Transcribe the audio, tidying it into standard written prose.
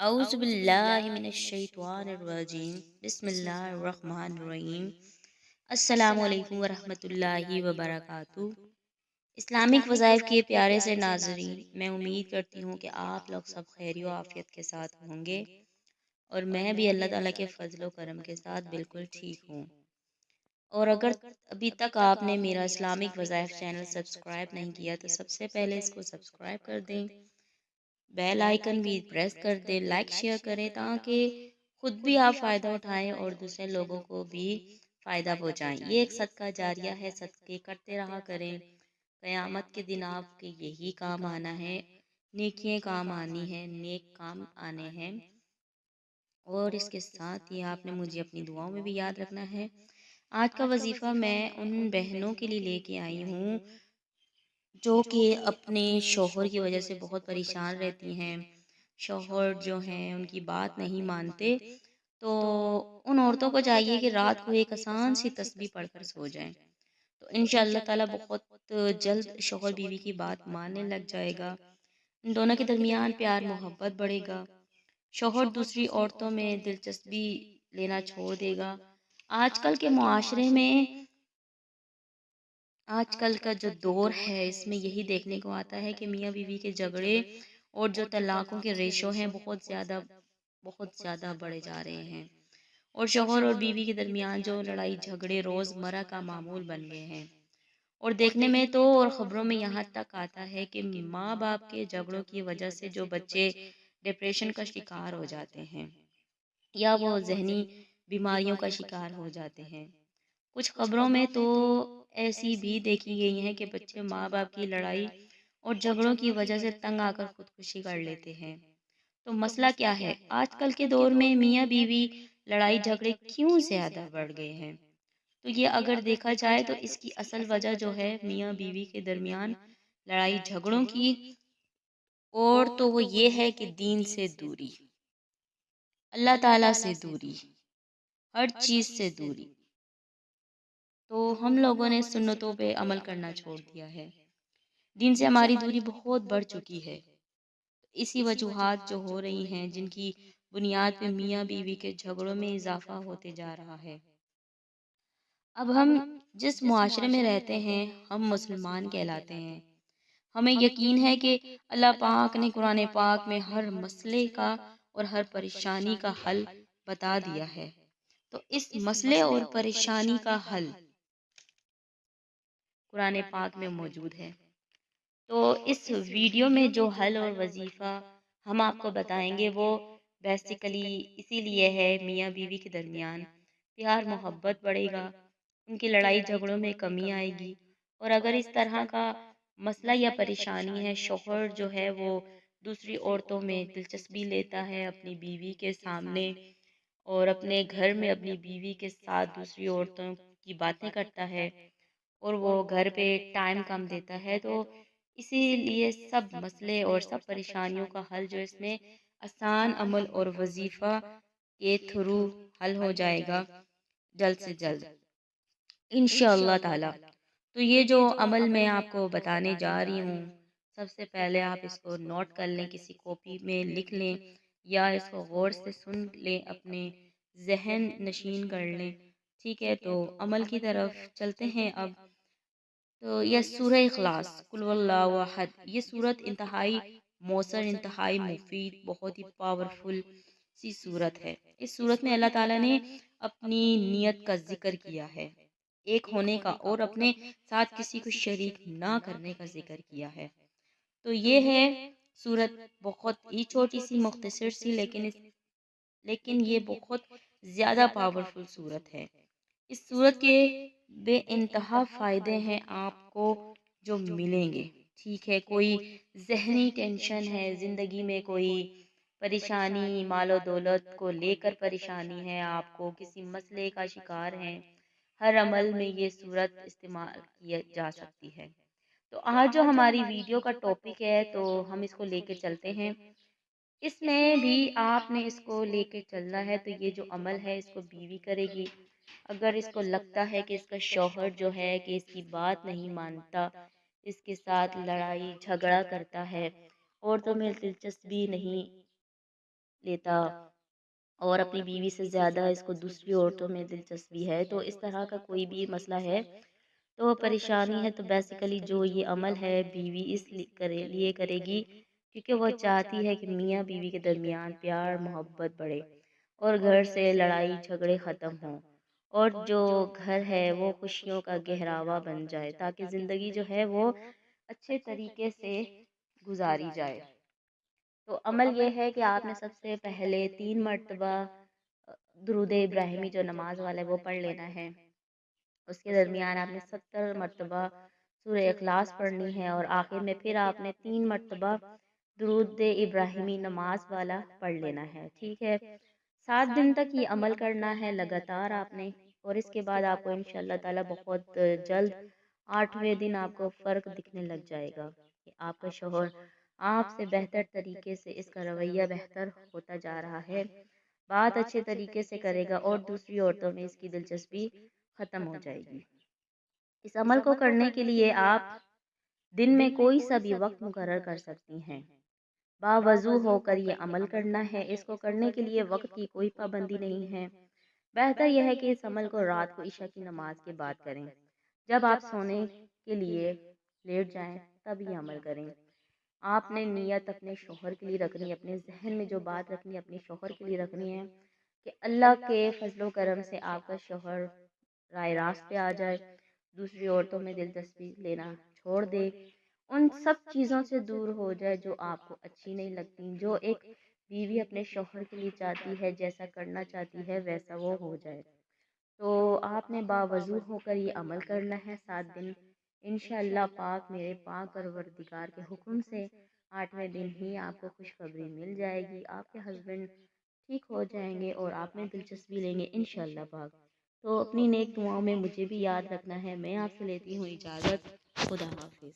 اعوذ باللہ من الشیطان الرجیم بسم اللہ الرحمن الرحیم۔ السلام علیکم ورحمۃ اللہ وبرکاتہ۔ اسلامک وظائف کے پیارے سے ناظرین، میں امید کرتی ہوں کہ آپ لوگ سب خیر و عافیت کے ساتھ ہوں گے اور میں بھی اللہ تعالیٰ کے فضل و کرم کے ساتھ بالکل ٹھیک ہوں۔ اور اگر ابھی تک آپ نے میرا اسلامک وظائف چینل سبسکرائب نہیں کیا تو سب سے پہلے اس کو سبسکرائب کر دیں، بیل آئیکن بھی پریس کر دیں، لائک شیئر کریں تاکہ خود بھی آپ فائدہ اٹھائیں اور دوسرے لوگوں کو بھی فائدہ پہنچائیں۔ یہ ایک صدقہ جاریہ ہے، صدقے کرتے رہا کریں، قیامت کے دن آپ کے یہی کام آنا ہے، نیکیاں کام آنی ہے، نیک کام آنے ہیں۔ اور اس کے ساتھ ہی آپ نے مجھے اپنی دعاؤں میں بھی یاد رکھنا ہے۔ آج کا وظیفہ میں ان بہنوں کے لیے لے کے آئی ہوں جو کہ اپنے شوہر کی وجہ سے بہت پریشان رہتی ہیں، شوہر جو ہیں ان کی بات نہیں مانتے، تو ان عورتوں کو چاہیے کہ رات کو ایک آسان سی تسبیح پڑھ کر سو جائیں، تو انشاءاللہ تعالی بہت جلد شوہر بیوی کی بات ماننے لگ جائے گا، ان دونوں کے درمیان پیار محبت بڑھے گا، شوہر دوسری عورتوں میں دلچسپی لینا چھوڑ دے گا۔ آج کل کے معاشرے میں، آج کل کا جو دور ہے اس میں یہی دیکھنے کو آتا ہے کہ میاں بیوی کے جھگڑے اور جو طلاقوں کے ریشو ہیں بہت زیادہ بڑھے جا رہے ہیں، اور شوہر اور بیوی کے درمیان جو لڑائی جھگڑے روزمرہ کا معمول بن گئے ہیں، اور دیکھنے میں تو اور خبروں میں یہاں تک آتا ہے کہ ماں باپ کے جھگڑوں کی وجہ سے جو بچے ڈپریشن کا شکار ہو جاتے ہیں یا وہ ذہنی بیماریوں کا شکار ہو جاتے ہیں۔ کچھ خبروں میں تو ایسی بھی دیکھی گئی ہیں کہ بچے ماں باپ کی لڑائی اور جھگڑوں کی وجہ سے تنگ آ کر خودکشی کر لیتے ہیں۔ تو مسئلہ کیا ہے؟ آج کل کے دور میں میاں بیوی لڑائی جھگڑے کیوں زیادہ بڑھ گئے ہیں؟ تو یہ اگر دیکھا جائے تو اس کی اصل وجہ جو ہے میاں بیوی کے درمیان لڑائی جھگڑوں کی، اور تو وہ یہ ہے کہ دین سے دوری، اللہ تعالیٰ سے دوری، ہر چیز سے دوری۔ تو ہم لوگوں نے سنتوں پہ عمل کرنا چھوڑ دیا ہے، دین سے ہماری دوری بہت بڑھ چکی ہے۔ اسی وجوہات جو ہو رہی ہیں جن کی بنیاد پہ میاں بیوی کے جھگڑوں میں اضافہ ہوتے جا رہا ہے۔ اب ہم جس معاشرے میں رہتے ہیں ہم مسلمان کہلاتے ہیں، ہمیں یقین ہے کہ اللہ پاک نے قرآن پاک میں ہر مسئلے کا اور ہر پریشانی کا حل بتا دیا ہے، تو اس مسئلے اور پریشانی کا حل قرآن پاک میں موجود ہے۔ تو اس ویڈیو میں جو حل اور وظیفہ ہم آپ کو بتائیں گے وہ بیسیکلی اسی لیے ہے میاں بیوی کے درمیان پیار محبت بڑھے گا، ان کی لڑائی جھگڑوں میں کمی آئے گی، اور اگر اس طرح کا مسئلہ یا پریشانی ہے، شوہر جو ہے وہ دوسری عورتوں میں دلچسپی لیتا ہے اپنی بیوی کے سامنے، اور اپنے گھر میں اپنی بیوی کے ساتھ دوسری عورتوں کی باتیں کرتا ہے، اور وہ گھر پہ ٹائم کم دیتا ہے، تو اسی لیے سب مسئلے اور سب پریشانیوں کا حل جو اس میں آسان عمل اور وظیفہ کے تھرو حل ہو جائے گا جلد سے جلد انشاءاللہ تعالی۔ تو یہ جو عمل میں آپ کو بتانے جا رہی ہوں، سب سے پہلے آپ اس کو نوٹ کر لیں، کسی کاپی میں لکھ لیں یا اس کو غور سے سن لیں، اپنے ذہن نشین کر لیں، ٹھیک ہے؟ تو عمل کی طرف چلتے ہیں اب۔ تو یہ سورہ اخلاص قل واللہ احد، یہ سورت انتہائی مؤثر، انتہائی مفید، بہت ہی پاورفل سی سورت ہے۔ اس سورت میں اللہ تعالیٰ نے اپنی نیت کا ذکر کیا ہے، ایک ہونے کا، اور اپنے ساتھ کسی کو شریک نہ کرنے کا ذکر کیا ہے۔ تو یہ ہے سورت، بہت ہی چھوٹی سی مختصر سی، لیکن یہ بہت زیادہ پاورفل سورت ہے۔ اس سورت کے بے انتہا فائدے ہیں آپ کو جو ملیں گے، ٹھیک ہے؟ کوئی ذہنی ٹینشن ہے زندگی میں، کوئی پریشانی مال و دولت کو لے کر پریشانی ہے، آپ کو کسی مسئلے کا شکار ہیں، ہر عمل میں یہ صورت استعمال کی جا سکتی ہے۔ تو آج جو ہماری ویڈیو کا ٹاپک ہے تو ہم اس کو لے کے چلتے ہیں، اس میں بھی آپ نے اس کو لے کے چلنا ہے۔ تو یہ جو عمل ہے اس کو بیوی کرے گی، اگر اس کو لگتا ہے کہ اس کا شوہر جو ہے کہ اس کی بات نہیں مانتا، اس کے ساتھ لڑائی جھگڑا کرتا ہے، عورتوں میں دلچسپی نہیں لیتا اور اپنی بیوی سے زیادہ اس کو دوسری عورتوں میں دلچسپی ہے، تو اس طرح کا کوئی بھی مسئلہ ہے تو پریشانی ہے، تو بیسیکلی جو یہ عمل ہے بیوی اس لیے کرے گی کیونکہ وہ چاہتی ہے کہ میاں بیوی کے درمیان پیار محبت بڑھے اور گھر سے لڑائی جھگڑے ختم ہوں، اور جو گھر ہے وہ خوشیوں کا گہراوا بن جائے تاکہ زندگی جو ہے وہ اچھے طریقے سے گزاری جائے۔ تو عمل یہ ہے کہ آپ نے سب سے پہلے 3 مرتبہ درود ابراہیمی جو نماز والا ہے وہ پڑھ لینا ہے۔ اس کے درمیان آپ نے 70 مرتبہ سورہ اخلاص پڑھنی ہے، اور آخر میں پھر آپ نے 3 مرتبہ درود ابراہیمی نماز والا پڑھ لینا ہے، ٹھیک ہے۔ 7 دن تک یہ عمل کرنا ہے لگاتار آپ نے، اور اس کے بعد آپ کو انشاءاللہ تعالی بہت جلد 8ویں دن آپ کو فرق دکھنے لگ جائے گا کہ آپ کا شوہر آپ سے بہتر طریقے سے اس کا رویہ بہتر ہوتا جا رہا ہے، بات اچھے طریقے سے کرے گا اور دوسری عورتوں میں اس کی دلچسپی ختم ہو جائے گی۔ اس عمل کو کرنے کے لیے آپ دن میں کوئی سا بھی وقت مقرر کر سکتی ہیں، باوضو ہو کر یہ عمل کرنا ہے۔ اس کو کرنے کے لیے وقت کی کوئی پابندی نہیں ہے، بہتر یہ ہے کہ اس عمل کو رات کو عشاء کی نماز کے بعد کریں، جب آپ سونے کے لیے لیٹ جائیں تب یہ عمل کریں۔ آپ نے نیت اپنے شوہر کے لیے رکھنی ہے، اپنے ذہن میں جو بات رکھنی ہے اپنے شوہر کے لیے رکھنی ہے کہ اللہ کے فضل و کرم سے آپ کا شوہر رائے راست پہ آ جائے، دوسری عورتوں میں دلچسپی لینا چھوڑ دے، ان سب چیزوں سے دور ہو جائے جو آپ کو اچھی نہیں لگتی، جو ایک بیوی اپنے شوہر کے لیے چاہتی ہے، جیسا کرنا چاہتی ہے ویسا وہ ہو جائے۔ تو آپ نے باوضو ہو کر یہ عمل کرنا ہے 7 دن، انشاءاللہ پاک میرے پاک پروردگار کے حکم سے 8ویں دن ہی آپ کو خوشخبری مل جائے گی، آپ کے ہسبینڈ ٹھیک ہو جائیں گے اور آپ میں دلچسپی لیں گے انشاءاللہ پاک۔ تو اپنی نیک دعاؤں میں مجھے بھی یاد رکھنا ہے۔ میں آپ سے لیتی ہوں اجازت، خدا حافظ۔